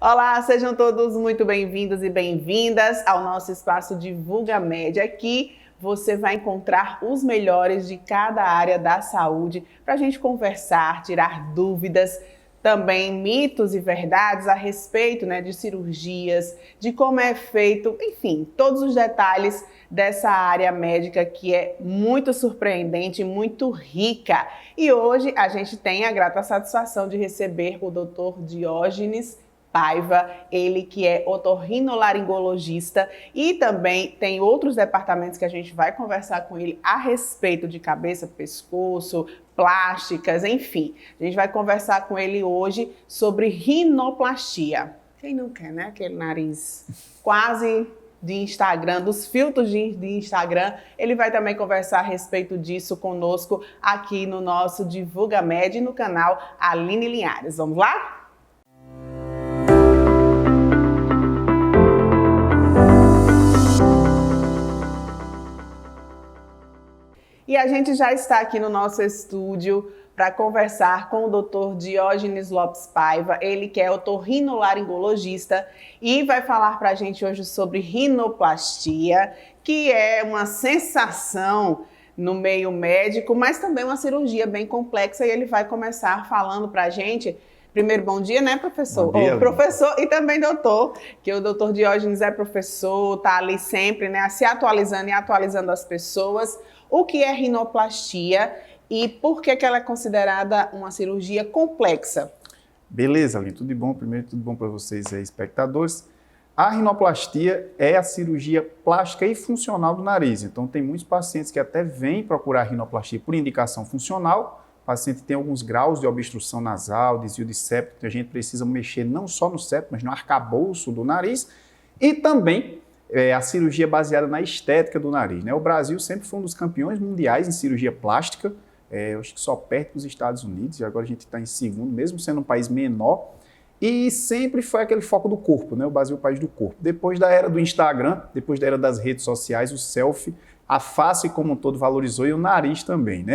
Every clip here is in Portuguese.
Olá, sejam todos muito bem-vindos e bem-vindas ao nosso espaço Divulga Med. Aqui você vai encontrar os melhores de cada área da saúde para a gente conversar, tirar dúvidas, também mitos e verdades a respeito, de cirurgias, de como é feito, enfim, todos os detalhes dessa área médica que é muito surpreendente, muito rica. E hoje a gente tem a grata satisfação de receber o Dr. Diógenes Paiva, ele que é otorrinolaringologista e também tem outros departamentos que a gente vai conversar com ele a respeito de cabeça, pescoço, plásticas, enfim. A gente vai conversar com ele hoje sobre rinoplastia. Quem não quer, né? Aquele nariz quase de Instagram, dos filtros de Instagram. Ele vai também conversar a respeito disso conosco aqui no nosso Divulga Med no canal Aline Linhares. Vamos lá? E a gente já está aqui no nosso estúdio para conversar com o Dr. Diógenes Lopes Paiva, ele que é otorrinolaringologista e vai falar para a gente hoje sobre rinoplastia, que é uma sensação no meio médico, mas também uma cirurgia bem complexa, e ele vai começar falando para a gente. Primeiro, bom dia, né, professor? Bom dia, professor e também doutor, que o doutor Diógenes é professor, está ali sempre, se atualizando e atualizando as pessoas. O que é rinoplastia e por que ela é considerada uma cirurgia complexa? Beleza, Aline, tudo bom? Primeiro, tudo bom para vocês aí, espectadores. A rinoplastia é a cirurgia plástica e funcional do nariz. Então, tem muitos pacientes que até vêm procurar rinoplastia por indicação funcional. O paciente tem alguns graus de obstrução nasal, desvio de septo, que a gente precisa mexer não só no septo, mas no arcabouço do nariz. E também a cirurgia baseada na estética do nariz, O Brasil sempre foi um dos campeões mundiais em cirurgia plástica, eu acho que só perto dos Estados Unidos, e agora a gente está em segundo, mesmo sendo um país menor, e sempre foi aquele foco do corpo, O Brasil é o país do corpo. Depois da era do Instagram, depois da era das redes sociais, o selfie, a face como um todo valorizou e o nariz também,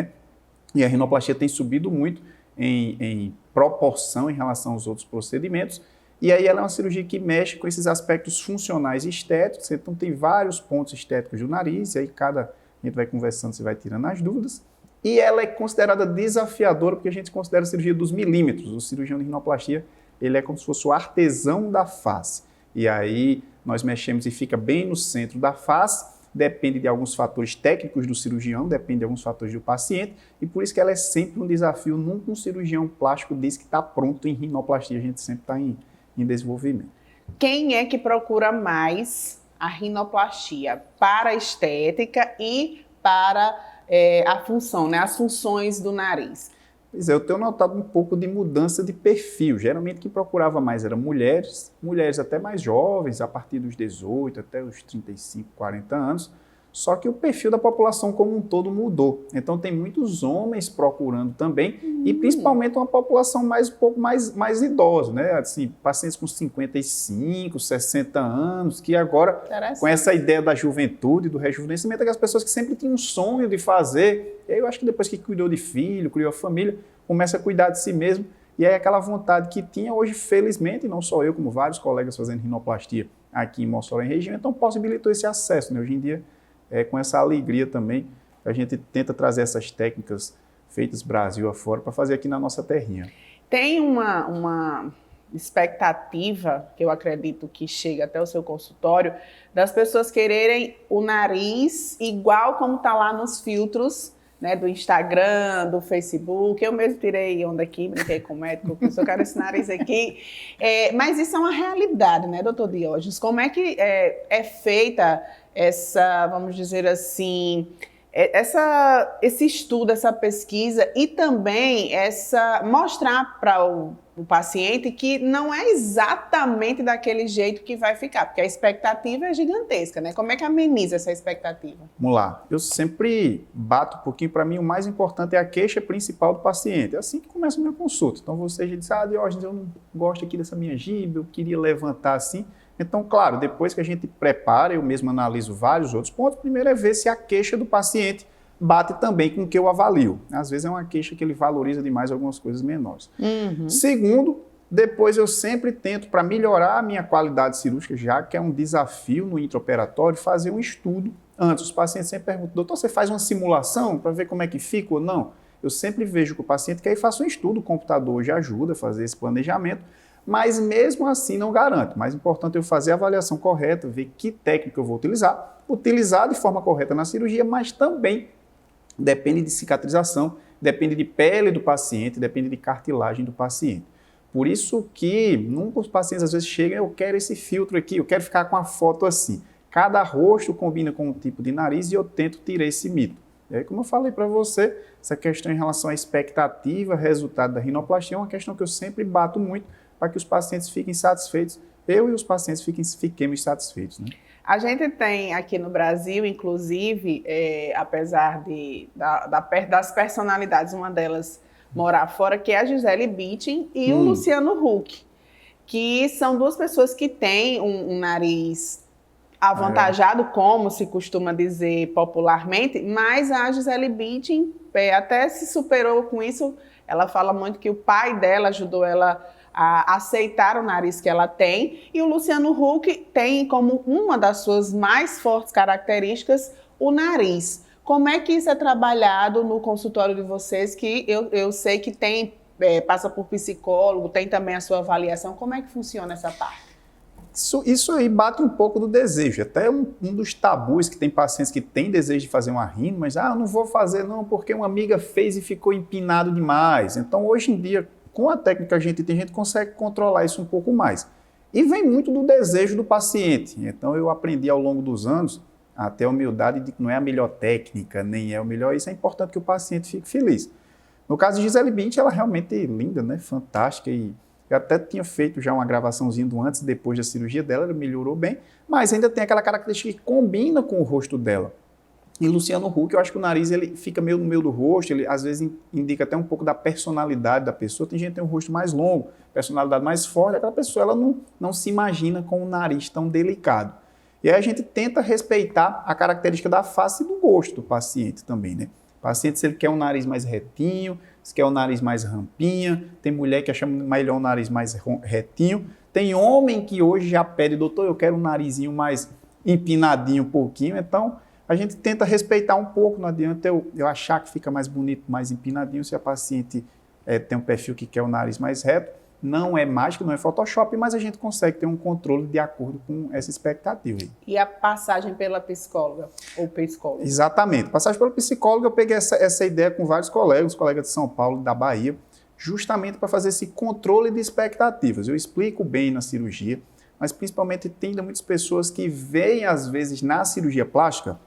E a rinoplastia tem subido muito em proporção em relação aos outros procedimentos. E aí ela é uma cirurgia que mexe com esses aspectos funcionais e estéticos. Então tem vários pontos estéticos do nariz, e aí a gente vai conversando, você vai tirando as dúvidas. E ela é considerada desafiadora porque a gente considera a cirurgia dos milímetros. O cirurgião de rinoplastia, ele é como se fosse o artesão da face. E aí nós mexemos e fica bem no centro da face. Depende de alguns fatores técnicos do cirurgião, depende de alguns fatores do paciente, e por isso que ela é sempre um desafio. Nunca um cirurgião plástico diz que está pronto em rinoplastia, a gente sempre está em desenvolvimento. Quem é que procura mais a rinoplastia? Para a estética e para a função, as funções do nariz? Pois é, eu tenho notado um pouco de mudança de perfil. Geralmente quem procurava mais eram mulheres até mais jovens, a partir dos 18 até os 35, 40 anos. Só que o perfil da população como um todo mudou. Então tem muitos homens procurando também, e principalmente uma população um pouco mais idosa, Assim, pacientes com 55, 60 anos, que agora, com essa ideia da juventude, do rejuvenescimento, aquelas pessoas que sempre tinham um sonho de fazer. E aí eu acho que depois que cuidou de filho, criou a família, começa a cuidar de si mesmo. E aí aquela vontade que tinha hoje, felizmente, não só eu, como vários colegas fazendo rinoplastia aqui em Mossoró e região, então possibilitou esse acesso, Hoje em dia, com essa alegria também, a gente tenta trazer essas técnicas feitas Brasil afora para fazer aqui na nossa terrinha. Tem uma expectativa, que eu acredito que chega até o seu consultório, das pessoas quererem o nariz igual como está lá nos filtros, do Instagram, do Facebook. Eu mesmo tirei onda aqui, brinquei com o médico, que eu quero esse nariz aqui. Mas isso é uma realidade, doutor Diógenes? Como é que é feita essa, vamos dizer assim, esse estudo, essa pesquisa, e também mostrar para o paciente que não é exatamente daquele jeito que vai ficar, porque a expectativa é gigantesca, Como é que ameniza essa expectativa? Vamos lá. Eu sempre bato um pouquinho, para mim o mais importante é a queixa principal do paciente. É assim que começa a minha consulta. Então você já diz, Diógenes, eu não gosto aqui dessa minha giba, eu queria levantar assim. Então, claro, depois que a gente prepara, eu mesmo analiso vários outros pontos. Primeiro é ver se a queixa do paciente bate também com o que eu avalio. Às vezes é uma queixa que ele valoriza demais algumas coisas menores. Segundo, Depois eu sempre tento, para melhorar a minha qualidade cirúrgica, já que é um desafio no intraoperatório, fazer um estudo antes. Os pacientes sempre perguntam, doutor, você faz uma simulação para ver como é que fica ou não? Eu sempre vejo com o paciente que aí faça um estudo, o computador já ajuda a fazer esse planejamento, mas mesmo assim não garante. Mais importante é eu fazer a avaliação correta, ver que técnica eu vou utilizar de forma correta na cirurgia, mas também depende de cicatrização, depende de pele do paciente, depende de cartilagem do paciente. Por isso que nunca os pacientes às vezes chegam, eu quero esse filtro aqui, eu quero ficar com a foto assim. Cada rosto combina com um tipo de nariz e eu tento tirar esse mito. E aí, como eu falei para você, essa questão em relação à expectativa, resultado da rinoplastia é uma questão que eu sempre bato muito para que os pacientes fiquem satisfeitos, eu e os pacientes fiquemos satisfeitos, né? A gente tem aqui no Brasil, inclusive, apesar das personalidades, uma delas morar fora, que é a Gisele Bündchen e o Luciano Huck, que são duas pessoas que têm um nariz avantajado, como se costuma dizer popularmente, mas a Gisele Bündchen até se superou com isso. Ela fala muito que o pai dela ajudou ela a aceitar o nariz que ela tem, e o Luciano Huck tem como uma das suas mais fortes características o nariz. Como é que isso é trabalhado no consultório de vocês, que eu sei que tem, passa por psicólogo, tem também a sua avaliação, como é que funciona essa parte? Isso aí bate um pouco do desejo, até um dos tabus que tem pacientes que têm desejo de fazer uma rino, mas eu não vou fazer não porque uma amiga fez e ficou empinado demais. Então hoje em dia, com a técnica que a gente consegue controlar isso um pouco mais. E vem muito do desejo do paciente. Então eu aprendi ao longo dos anos a ter a humildade de que não é a melhor técnica, nem é o melhor, isso é importante que o paciente fique feliz. No caso de Gisele Bündchen, ela é realmente linda, né? Fantástica, e eu até tinha feito já uma gravaçãozinha do antes e depois da cirurgia dela, ela melhorou bem, mas ainda tem aquela característica que combina com o rosto dela. E Luciano Huck, eu acho que o nariz ele fica meio no meio do rosto, ele às vezes indica até um pouco da personalidade da pessoa. Tem gente que tem um rosto mais longo, personalidade mais forte, aquela pessoa ela não se imagina com um nariz tão delicado. E aí a gente tenta respeitar a característica da face e do gosto do paciente também, né? O paciente, se ele quer um nariz mais retinho, se quer um nariz mais rampinha, tem mulher que acha melhor um nariz mais retinho, tem homem que hoje já pede, doutor, eu quero um narizinho mais empinadinho um pouquinho, então a gente tenta respeitar um pouco, não adianta eu achar que fica mais bonito, mais empinadinho, se a paciente tem um perfil que quer o nariz mais reto. Não é mágica, não é Photoshop, mas a gente consegue ter um controle de acordo com essa expectativa. E a passagem pela psicóloga ou psicólogo? Exatamente. Passagem pela psicóloga, eu peguei essa ideia com vários colegas, de São Paulo, da Bahia, justamente para fazer esse controle de expectativas. Eu explico bem na cirurgia, mas principalmente tem muitas pessoas que veem, às vezes, na cirurgia plástica,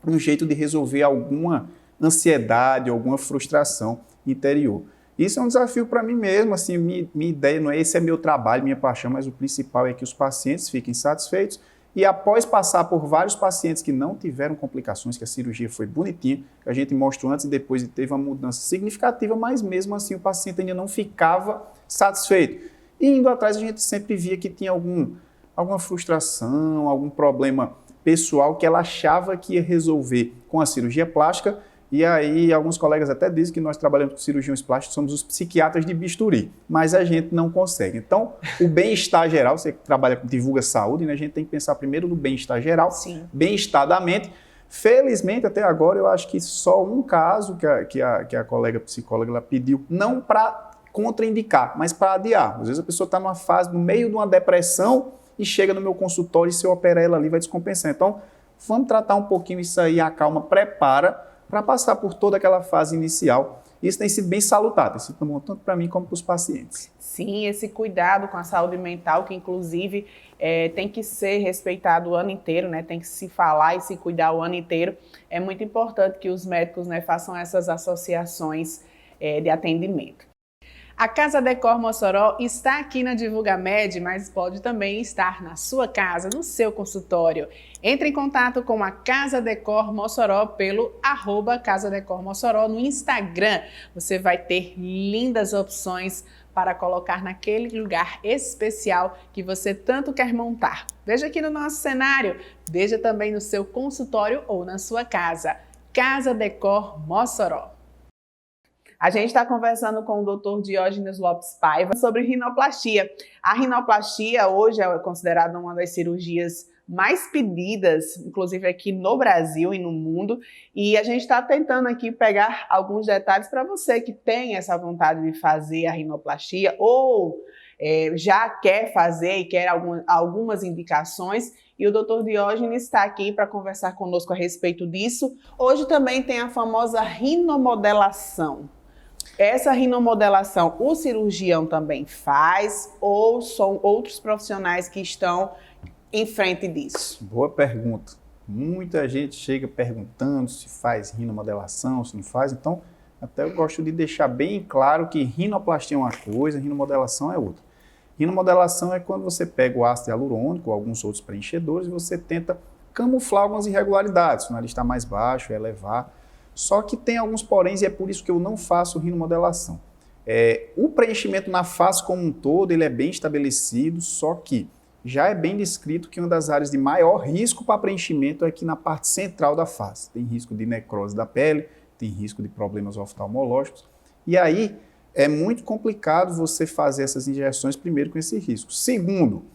um jeito de resolver alguma ansiedade, alguma frustração interior. Isso é um desafio para mim mesmo, assim, minha ideia não é esse é meu trabalho, minha paixão, mas o principal é que os pacientes fiquem satisfeitos e após passar por vários pacientes que não tiveram complicações, que a cirurgia foi bonitinha, que a gente mostrou antes e depois e teve uma mudança significativa, mas mesmo assim o paciente ainda não ficava satisfeito. E indo atrás a gente sempre via que tinha alguma frustração, algum problema pessoal que ela achava que ia resolver com a cirurgia plástica. E aí, alguns colegas até dizem que nós trabalhamos com cirurgiões plásticos, somos os psiquiatras de bisturi, mas a gente não consegue. Então, o bem-estar geral, você que trabalha com divulga saúde, né, a gente tem que pensar primeiro no bem-estar geral, bem-estar da mente. Felizmente, até agora, eu acho que só um caso que a colega psicóloga ela pediu, não para contraindicar, mas para adiar. Às vezes a pessoa está numa fase, no meio de uma depressão, e chega no meu consultório e se eu operar ela ali vai descompensar. Então, vamos tratar um pouquinho isso aí, acalma, prepara, para passar por toda aquela fase inicial. Isso tem sido bem salutar, tem sido bom tanto para mim como para os pacientes. Sim, esse cuidado com a saúde mental, que inclusive tem que ser respeitado o ano inteiro, né? Tem que se falar e se cuidar o ano inteiro. É muito importante que os médicos, né, façam essas associações de atendimento. A Casa Decor Mossoró está aqui na Divulga Med, mas pode também estar na sua casa, no seu consultório. Entre em contato com a Casa Decor Mossoró pelo @Casa Decor Mossoró no Instagram. Você vai ter lindas opções para colocar naquele lugar especial que você tanto quer montar. Veja aqui no nosso cenário, veja também no seu consultório ou na sua casa. Casa Decor Mossoró. A gente está conversando com o Dr. Diógenes Lopes Paiva sobre rinoplastia. A rinoplastia hoje é considerada uma das cirurgias mais pedidas, inclusive aqui no Brasil e no mundo, e a gente está tentando aqui pegar alguns detalhes para você que tem essa vontade de fazer a rinoplastia ou já quer fazer e quer algumas indicações, e o Dr. Diógenes está aqui para conversar conosco a respeito disso. Hoje também tem a famosa rinomodelação. Essa rinomodelação o cirurgião também faz ou são outros profissionais que estão em frente disso? Boa pergunta. Muita gente chega perguntando se faz rinomodelação, se não faz. Então, até eu gosto de deixar bem claro que rinoplastia é uma coisa, rinomodelação é outra. Rinomodelação é quando você pega o ácido hialurônico ou alguns outros preenchedores e você tenta camuflar algumas irregularidades. O nariz está mais baixo, elevar. Só que tem alguns poréns e é por isso que eu não faço rinomodelação. O preenchimento na face como um todo, ele é bem estabelecido, só que já é bem descrito que uma das áreas de maior risco para preenchimento é aqui na parte central da face. Tem risco de necrose da pele, tem risco de problemas oftalmológicos. E aí é muito complicado você fazer essas injeções, primeiro, com esse risco. Segundo,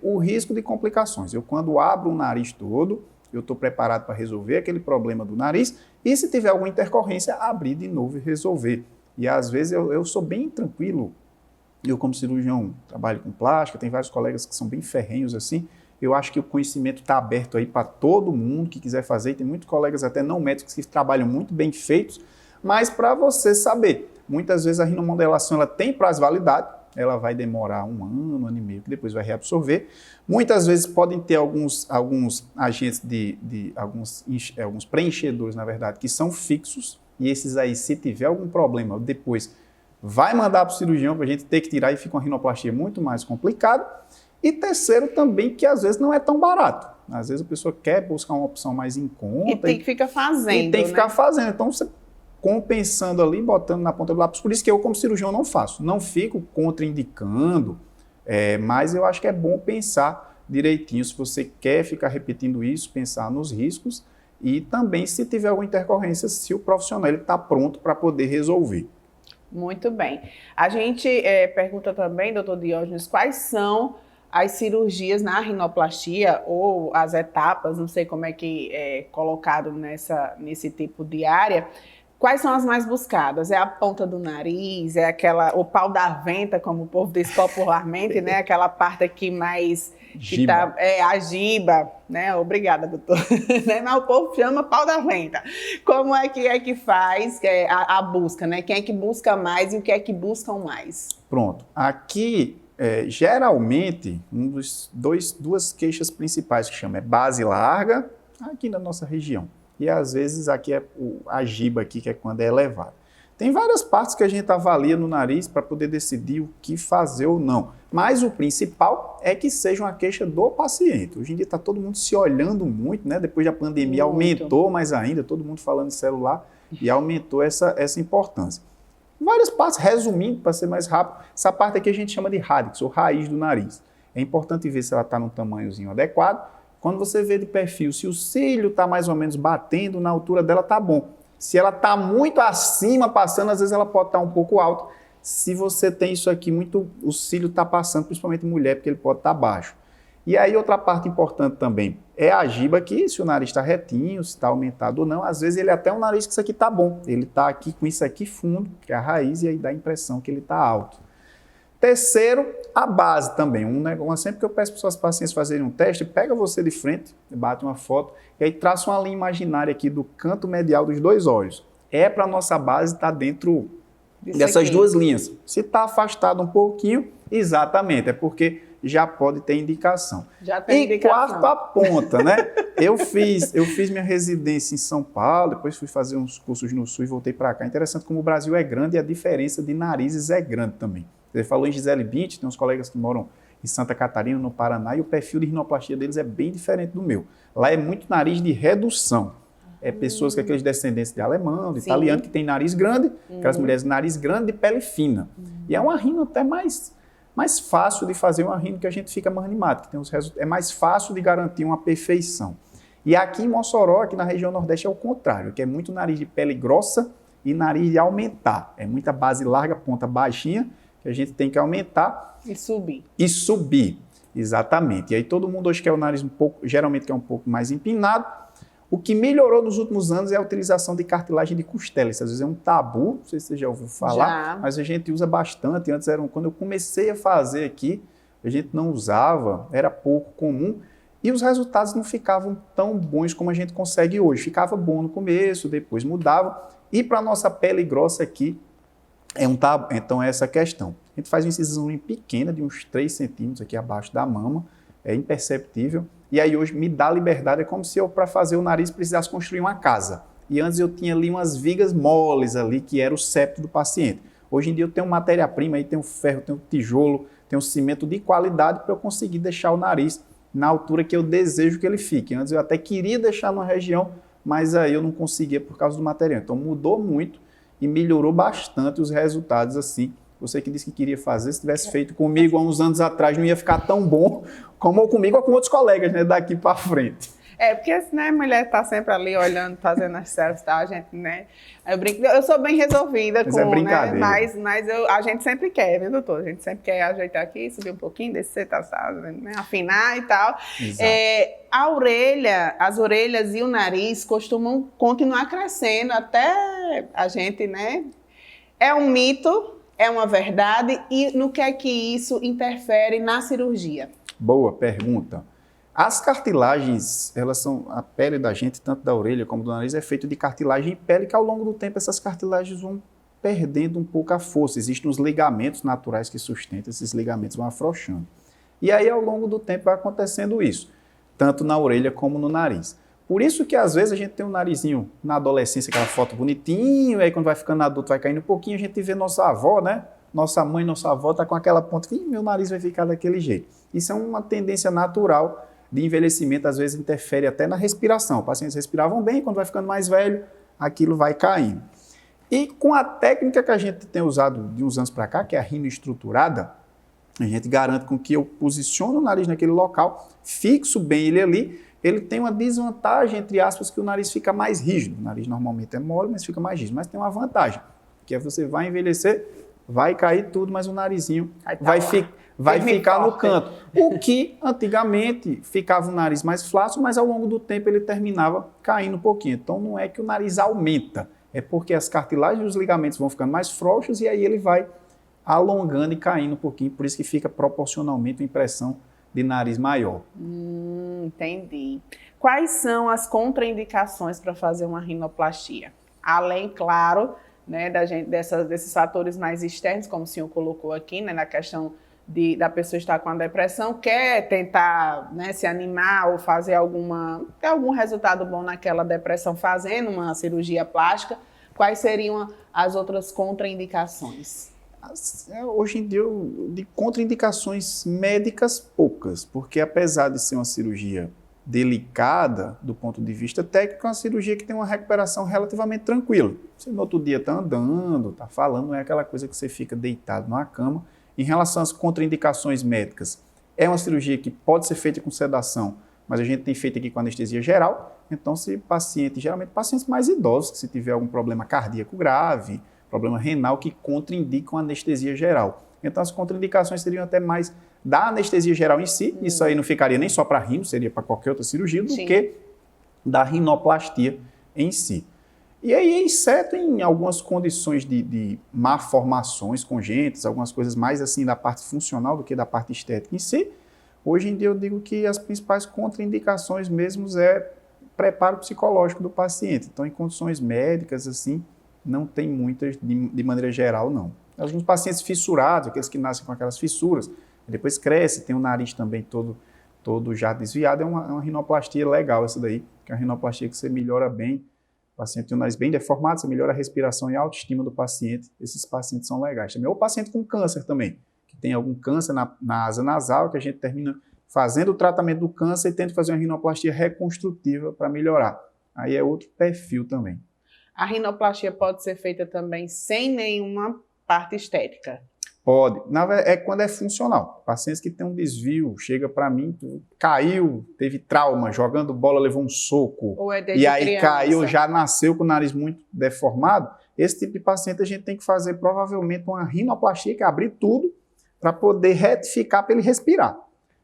o risco de complicações. Eu, quando abro o nariz todo, eu estou preparado para resolver aquele problema do nariz e, se tiver alguma intercorrência, abrir de novo e resolver. E, às vezes, eu sou bem tranquilo. Eu, como cirurgião, trabalho com plástica, tem vários colegas que são bem ferrenhos assim. Eu acho que o conhecimento está aberto aí para todo mundo que quiser fazer. Tem muitos colegas, até não médicos, que trabalham muito bem feitos. Mas para você saber, muitas vezes a rinomodelação ela tem prazo de validade, ela vai demorar um ano e meio, que depois vai reabsorver. Muitas vezes podem ter alguns agentes alguns preenchedores, na verdade, que são fixos. E esses aí, se tiver algum problema, depois vai mandar para o cirurgião para a gente ter que tirar e fica uma rinoplastia muito mais complicada. E terceiro também, que às vezes não é tão barato. Às vezes a pessoa quer buscar uma opção mais em conta. E tem que ficar fazendo, E tem que ficar fazendo. Então você compensando ali, botando na ponta do lápis. Por isso que eu, como cirurgião, não faço. Não fico contraindicando, mas eu acho que é bom pensar direitinho. Se você quer ficar repetindo isso, pensar nos riscos e também, se tiver alguma intercorrência, se o profissional está pronto para poder resolver. Muito bem. A gente pergunta também, doutor Diógenes, quais são as cirurgias na rinoplastia ou as etapas, não sei como é que é colocado nesse tipo de área. Quais são as mais buscadas? É a ponta do nariz, o pau da venta, como o povo diz popularmente, né? Aquela parte aqui mais... Giba. A giba, né? Obrigada, doutor. Mas o povo chama pau da venta. Como é que faz a busca, né? Quem é que busca mais e o que é que buscam mais? Pronto. Aqui, geralmente, duas queixas principais que chama base larga, aqui na nossa região. E às vezes aqui é a giba, aqui, que é quando é elevada. Tem várias partes que a gente avalia no nariz para poder decidir o que fazer ou não. Mas o principal é que seja uma queixa do paciente. Hoje em dia está todo mundo se olhando muito, né? Depois da pandemia aumentou mais ainda, todo mundo falando em celular e aumentou essa importância. Várias partes, resumindo, para ser mais rápido, essa parte aqui a gente chama de radix, ou raiz do nariz. É importante ver se ela está num tamanhozinho adequado. Quando você vê de perfil, se o cílio está mais ou menos batendo, na altura dela está bom. Se ela está muito acima, passando, às vezes ela pode estar um pouco alta. Se você tem isso aqui, o cílio está passando, principalmente mulher, porque ele pode estar baixo. E aí outra parte importante também é a giba aqui, se o nariz está retinho, se está aumentado ou não. Às vezes ele até um nariz que isso aqui está bom. Ele está aqui com isso aqui fundo, que é a raiz, e aí dá a impressão que ele está alto. Terceiro, a base também. Sempre que eu peço para os seus pacientes fazerem um teste, pega você de frente, bate uma foto, e aí traça uma linha imaginária aqui do canto medial dos dois olhos. É para a nossa base estar dentro dessas duas linhas. Se está afastado um pouquinho, exatamente, é porque já pode ter indicação. Já tem indicação. Quarto, a ponta, né? Eu fiz minha residência em São Paulo, depois fui fazer uns cursos no Sul e voltei para cá. Interessante como o Brasil é grande e a diferença de narizes é grande também. Você falou em Gisele Bündchen, tem uns colegas que moram em Santa Catarina, no Paraná, e o perfil de rinoplastia deles é bem diferente do meu. Lá é muito nariz de redução. Pessoas com aqueles descendentes de alemão, de italiano, que tem nariz grande, aquelas mulheres de nariz grande de pele fina. E é uma rino até mais fácil de fazer, uma rino que a gente fica mais animado, que tem é mais fácil de garantir uma perfeição. E aqui em Mossoró, aqui na região Nordeste, é o contrário, que é muito nariz de pele grossa e nariz de aumentar. É muita base larga, ponta baixinha, que a gente tem que aumentar. E subir. E subir, exatamente. E aí todo mundo hoje quer o nariz um pouco, geralmente quer um pouco mais empinado. O que melhorou nos últimos anos é a utilização de cartilagem de costela. Isso às vezes é um tabu, não sei se você já ouviu falar, mas a gente usa bastante. Antes, quando eu comecei a fazer aqui, a gente não usava, era pouco comum, e os resultados não ficavam tão bons como a gente consegue hoje. Ficava bom no começo, depois mudava. E para a nossa pele grossa aqui, é um tabu. Então é essa questão. A gente faz uma incisão pequena, de uns 3 centímetros aqui abaixo da mama, é imperceptível. E aí hoje me dá liberdade, é como se eu, para fazer o nariz, precisasse construir uma casa. E antes eu tinha ali umas vigas moles ali, que era o septo do paciente. Hoje em dia eu tenho matéria-prima, aí tenho ferro, tenho tijolo, tenho cimento de qualidade para eu conseguir deixar o nariz na altura que eu desejo que ele fique. Antes eu até queria deixar numa região, mas aí eu não conseguia por causa do material. Então mudou muito e melhorou bastante os resultados assim. Você que disse que queria fazer, se tivesse feito comigo há uns anos atrás, não ia ficar tão bom como comigo ou com outros colegas, né, daqui para frente. Porque né, a mulher tá sempre ali olhando, fazendo as selfies e tal, a gente, né? Eu sou bem resolvida mas com, é brincadeira. Né? Mas a gente sempre quer, viu, doutor? A gente sempre quer ajeitar aqui, subir um pouquinho, descer, tá, né? Afinar e tal. As orelhas e o nariz costumam continuar crescendo até a gente, né? É um mito, é uma verdade, e no que é que isso interfere na cirurgia? Boa pergunta. As cartilagens, elas são, a pele da gente, tanto da orelha como do nariz, é feito de cartilagem e pele, que ao longo do tempo essas cartilagens vão perdendo um pouco a força. Existem os ligamentos naturais que sustentam, esses ligamentos vão afrouxando. E aí ao longo do tempo vai acontecendo isso, tanto na orelha como no nariz. Por isso que às vezes a gente tem um narizinho na adolescência, aquela foto bonitinho, aí quando vai ficando adulto vai caindo um pouquinho, a gente vê nossa avó, né? Nossa mãe, nossa avó tá com aquela ponta que meu nariz vai ficar daquele jeito. Isso é uma tendência natural de envelhecimento, às vezes interfere até na respiração. Pacientes respiravam bem, quando vai ficando mais velho, aquilo vai caindo. E com a técnica que a gente tem usado de uns anos para cá, que é a rinoestruturada, a gente garante com que eu posiciono o nariz naquele local, fixo bem ele ali, ele tem uma desvantagem, entre aspas, que o nariz fica mais rígido. O nariz normalmente é mole, mas fica mais rígido. Mas tem uma vantagem, que é você vai envelhecer, vai cair tudo, mas o narizinho vai ficar no canto. O que antigamente ficava o nariz mais flácido, mas ao longo do tempo ele terminava caindo um pouquinho. Então não é que o nariz aumenta, é porque as cartilagens e os ligamentos vão ficando mais frouxos e aí ele vai alongando e caindo um pouquinho, por isso que fica proporcionalmente uma impressão de nariz maior. Entendi. Quais são as contraindicações para fazer uma rinoplastia? Além, claro, né, desses fatores mais externos, como o senhor colocou aqui, né, na questão da pessoa estar com a depressão, quer tentar, né, se animar ou fazer ter algum resultado bom naquela depressão fazendo uma cirurgia plástica, quais seriam as outras contraindicações? Hoje em dia, de contraindicações médicas, poucas, porque apesar de ser uma cirurgia delicada do ponto de vista técnico, é uma cirurgia que tem uma recuperação relativamente tranquila. Você no outro dia está andando, está falando, não é aquela coisa que você fica deitado numa cama. Em relação às contraindicações médicas, é uma cirurgia que pode ser feita com sedação, mas a gente tem feito aqui com anestesia geral. Então, geralmente pacientes mais idosos, que se tiver algum problema cardíaco grave, problema renal, que contraindicam anestesia geral. Então, as contraindicações seriam até mais da anestesia geral em si, isso aí não ficaria nem só para rino, seria para qualquer outra cirurgia, do que da rinoplastia em si. E aí, exceto em algumas condições de malformações congênitas, algumas coisas mais assim da parte funcional do que da parte estética em si, hoje em dia eu digo que as principais contraindicações mesmo é preparo psicológico do paciente. Então, em condições médicas, assim, não tem muitas de maneira geral, não. Alguns pacientes fissurados, aqueles que nascem com aquelas fissuras, depois cresce, tem o nariz também todo já desviado, é uma rinoplastia legal essa daí, que é uma rinoplastia que você melhora bem. O paciente tem o nariz bem deformado, você melhora a respiração e a autoestima do paciente. Esses pacientes são legais também. Ou o paciente com câncer também, que tem algum câncer na asa nasal, que a gente termina fazendo o tratamento do câncer e tenta fazer uma rinoplastia reconstrutiva para melhorar. Aí é outro perfil também. A rinoplastia pode ser feita também sem nenhuma parte estética? Pode. É quando é funcional. Pacientes que têm um desvio, chega para mim, caiu, teve trauma, jogando bola, levou um soco, ou é desde e aí criança. Caiu, já nasceu com o nariz muito deformado, esse tipo de paciente a gente tem que fazer provavelmente uma rinoplastia, que é abrir tudo para poder retificar para ele respirar.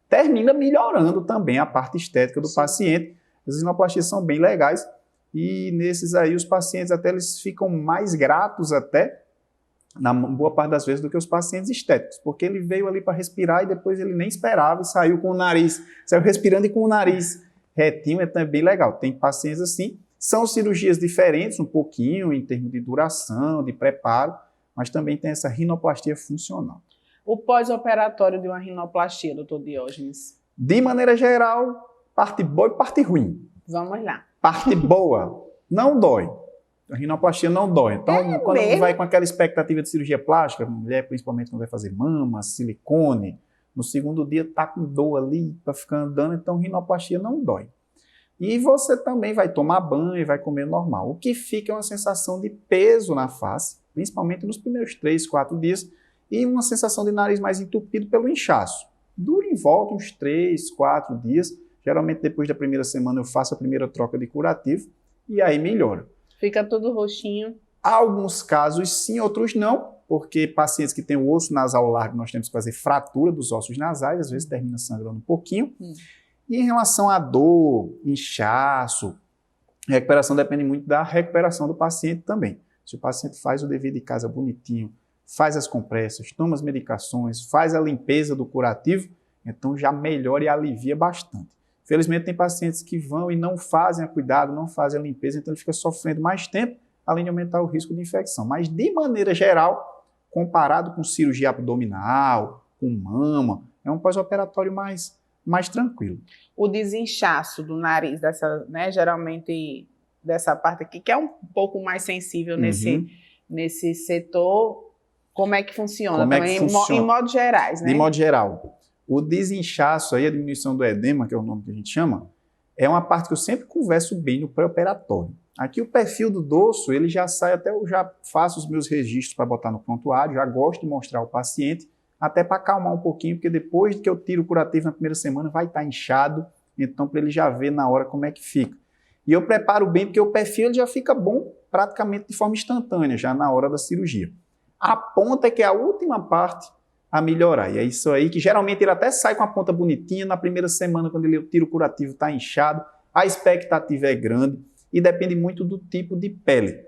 Termina melhorando também a parte estética do paciente. As rinoplastias são bem legais e nesses aí os pacientes até eles ficam mais gratos até, na boa parte das vezes, do que os pacientes estéticos, porque ele veio ali para respirar e depois ele nem esperava e saiu com o nariz, saiu respirando e com o nariz retinho, então é bem legal. Tem pacientes assim, são cirurgias diferentes um pouquinho em termos de duração, de preparo, mas também tem essa rinoplastia funcional. O pós-operatório de uma rinoplastia, doutor Diógenes? De maneira geral, parte boa e parte ruim. Vamos lá. Parte boa, não dói. A rinoplastia não dói. Então, quando vai com aquela expectativa de cirurgia plástica, a mulher principalmente quando vai fazer mama, silicone, no segundo dia tá com dor ali para ficar andando, então rinoplastia não dói. E você também vai tomar banho e vai comer normal. O que fica é uma sensação de peso na face, principalmente nos primeiros 3, 4 dias, e uma sensação de nariz mais entupido pelo inchaço. Dura em volta uns 3, 4 dias. Geralmente depois da primeira semana eu faço a primeira troca de curativo e aí melhora. Fica tudo roxinho? Alguns casos sim, outros não, porque pacientes que têm o osso nasal largo nós temos que fazer fratura dos ossos nasais, às vezes termina sangrando um pouquinho. E em relação à dor, inchaço, recuperação depende muito da recuperação do paciente também. Se o paciente faz o dever de casa bonitinho, faz as compressas, toma as medicações, faz a limpeza do curativo, então já melhora e alivia bastante. Felizmente tem pacientes que vão e não fazem a cuidado, não fazem a limpeza, então ele fica sofrendo mais tempo, além de aumentar o risco de infecção. Mas de maneira geral, comparado com cirurgia abdominal, com mama, é um pós-operatório mais tranquilo. O desinchaço do nariz, geralmente dessa parte aqui, que é um pouco mais sensível nesse setor, como é que funciona? Em modo gerais, né? De modo geral. O desinchaço, aí, a diminuição do edema, que é o nome que a gente chama, é uma parte que eu sempre converso bem no pré-operatório. Aqui o perfil do dorso, ele já sai, até eu já faço os meus registros para botar no prontuário, já gosto de mostrar ao paciente, até para acalmar um pouquinho, porque depois que eu tiro o curativo na primeira semana, vai estar inchado, então para ele já ver na hora como é que fica. E eu preparo bem, porque o perfil ele já fica bom praticamente de forma instantânea, já na hora da cirurgia. A ponta é que é a última parte a melhorar. E é isso aí que geralmente ele até sai com a ponta bonitinha. Na primeira semana, quando ele tira o curativo, está inchado. A expectativa é grande e depende muito do tipo de pele.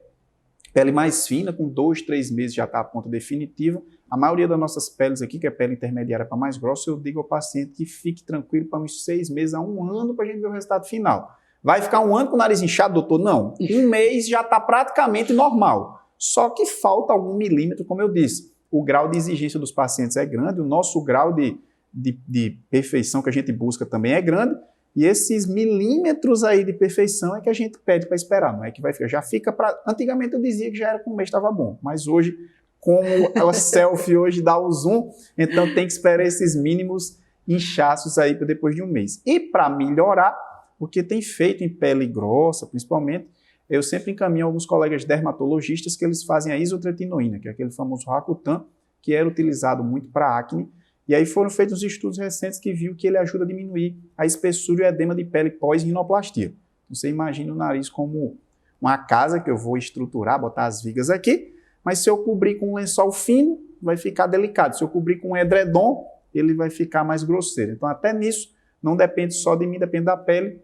Pele mais fina, com 2, 3 meses já está a ponta definitiva. A maioria das nossas peles aqui, que é pele intermediária para mais grossa, eu digo ao paciente que fique tranquilo para uns 6 meses a 1 ano para a gente ver o resultado final. Vai ficar 1 ano com o nariz inchado, doutor? Não. 1 mês já está praticamente normal. Só que falta algum milímetro, como eu disse. O grau de exigência dos pacientes é grande, o nosso grau de perfeição que a gente busca também é grande, e esses milímetros aí de perfeição é que a gente pede para esperar, não é que vai ficar. Já fica para... Antigamente eu dizia que já era com 1 mês estava bom, mas hoje, como a selfie hoje dá o zoom, então tem que esperar esses mínimos inchaços aí para depois de 1 mês. E para melhorar, o que tem feito em pele grossa, principalmente, eu sempre encaminho alguns colegas dermatologistas que eles fazem a isotretinoína, que é aquele famoso Rakutan, que era utilizado muito para acne. E aí foram feitos estudos recentes que viu que ele ajuda a diminuir a espessura e o edema de pele pós-rinoplastia. Você imagina o nariz como uma casa que eu vou estruturar, botar as vigas aqui, mas se eu cobrir com um lençol fino, vai ficar delicado. Se eu cobrir com um edredom, ele vai ficar mais grosseiro. Então até nisso, não depende só de mim, depende da pele.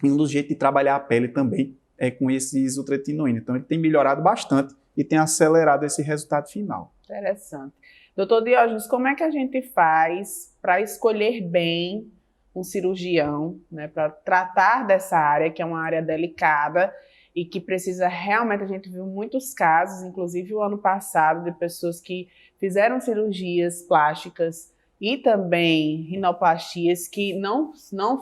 E um dos jeitos de trabalhar a pele também é com esse isotretinoína. Então, ele tem melhorado bastante e tem acelerado esse resultado final. Interessante. Doutor Diógenes, como é que a gente faz para escolher bem um cirurgião, né, para tratar dessa área, que é uma área delicada e que precisa realmente, a gente viu muitos casos, inclusive o ano passado, de pessoas que fizeram cirurgias plásticas e também rinoplastias que não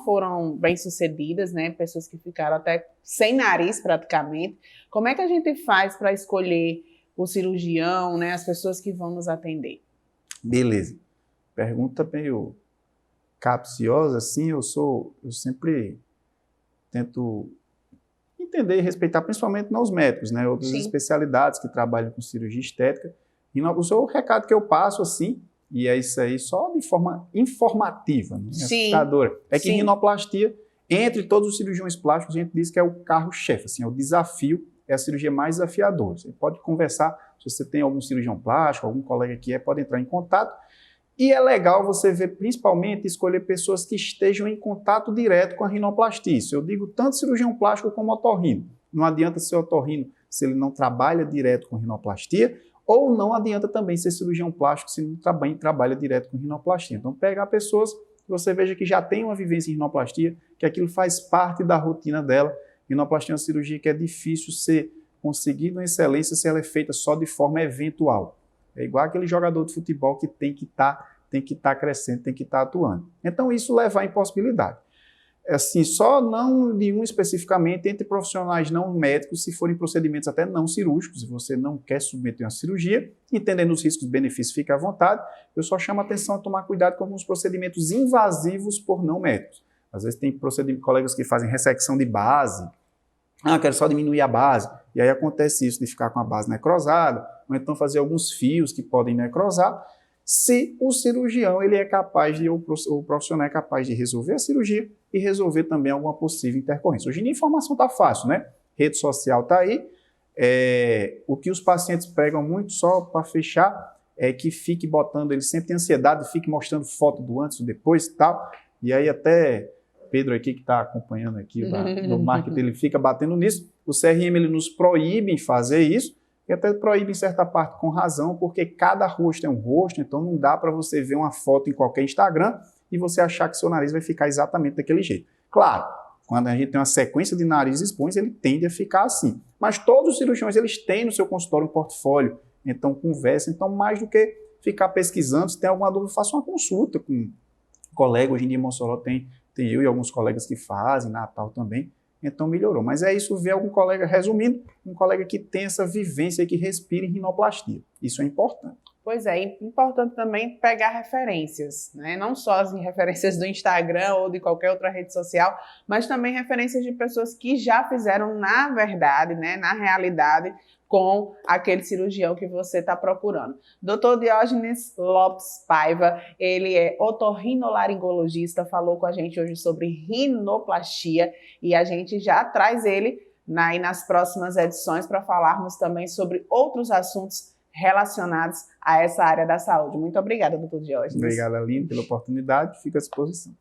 foram bem sucedidas, né? Pessoas que ficaram até sem nariz praticamente. Como é que a gente faz para escolher o cirurgião, né? As pessoas que vão nos atender? Beleza. Pergunta meio capciosa, assim, eu sempre tento entender e respeitar, principalmente nos médicos, né? Outras especialidades que trabalham com cirurgia estética. E o recado que eu passo, assim, e é isso aí só de forma informativa, né? Assustadora. É que rinoplastia, entre todos os cirurgiões plásticos, a gente diz que é o carro-chefe, assim, é o desafio, é a cirurgia mais desafiadora. Você pode conversar, se você tem algum cirurgião plástico, algum colega que pode entrar em contato. E é legal você ver, principalmente, escolher pessoas que estejam em contato direto com a rinoplastia. Isso eu digo tanto cirurgião plástico como otorrino. Não adianta ser otorrino se ele não trabalha direto com rinoplastia, ou não adianta também ser cirurgião plástico se não trabalha direto com rinoplastia. Então, pegar pessoas que você veja que já tem uma vivência em rinoplastia, que aquilo faz parte da rotina dela. Rinoplastia é uma cirurgia que é difícil ser conseguida em excelência se ela é feita só de forma eventual. É igual aquele jogador de futebol que tem que estar crescendo, tem que estar atuando. Então, isso leva à impossibilidade. Assim, só não de um especificamente entre profissionais não médicos, se forem procedimentos até não cirúrgicos, se você não quer submeter uma cirurgia, entendendo os riscos e benefícios, fica à vontade. Eu só chamo a atenção a tomar cuidado com alguns procedimentos invasivos por não médicos. Às vezes tem colegas que fazem ressecção de base. Quero só diminuir a base. E aí acontece isso de ficar com a base necrosada, ou então fazer alguns fios que podem necrosar, se o cirurgião ele é capaz ou o profissional é capaz de resolver a cirurgia e resolver também alguma possível intercorrência. Hoje em dia a informação está fácil, né? Rede social está aí. O que os pacientes pregam muito, só para fechar, é que fique botando, ele sempre tem ansiedade, fique mostrando foto do antes e depois e tal. E aí até Pedro aqui que está acompanhando aqui no marketing, ele fica batendo nisso. O CRM ele nos proíbe em fazer isso, e até proíbe em certa parte com razão, porque cada rosto é um rosto, então não dá para você ver uma foto em qualquer Instagram e você achar que seu nariz vai ficar exatamente daquele jeito. Claro, quando a gente tem uma sequência de narizes expões, ele tende a ficar assim. Mas todos os cirurgiões, eles têm no seu consultório um portfólio, então conversa. Então, mais do que ficar pesquisando, se tem alguma dúvida, faça uma consulta com um colega. Hoje em dia em Mossoró tem eu e alguns colegas que fazem, Natal também. Então melhorou. Mas é isso, ver algum colega, resumindo, um colega que tem essa vivência e que respira em rinoplastia. Isso é importante. Pois é, importante também pegar referências, né? Não só as referências do Instagram ou de qualquer outra rede social, mas também referências de pessoas que já fizeram na verdade, né, na realidade, com aquele cirurgião que você está procurando. Dr. Diógenes Lopes Paiva, ele é otorrinolaringologista, falou com a gente hoje sobre rinoplastia e a gente já traz ele nas próximas edições para falarmos também sobre outros assuntos relacionados a essa área da saúde. Muito obrigada, Dr. Diógenes. Obrigado, Aline, pela oportunidade. Fico à disposição.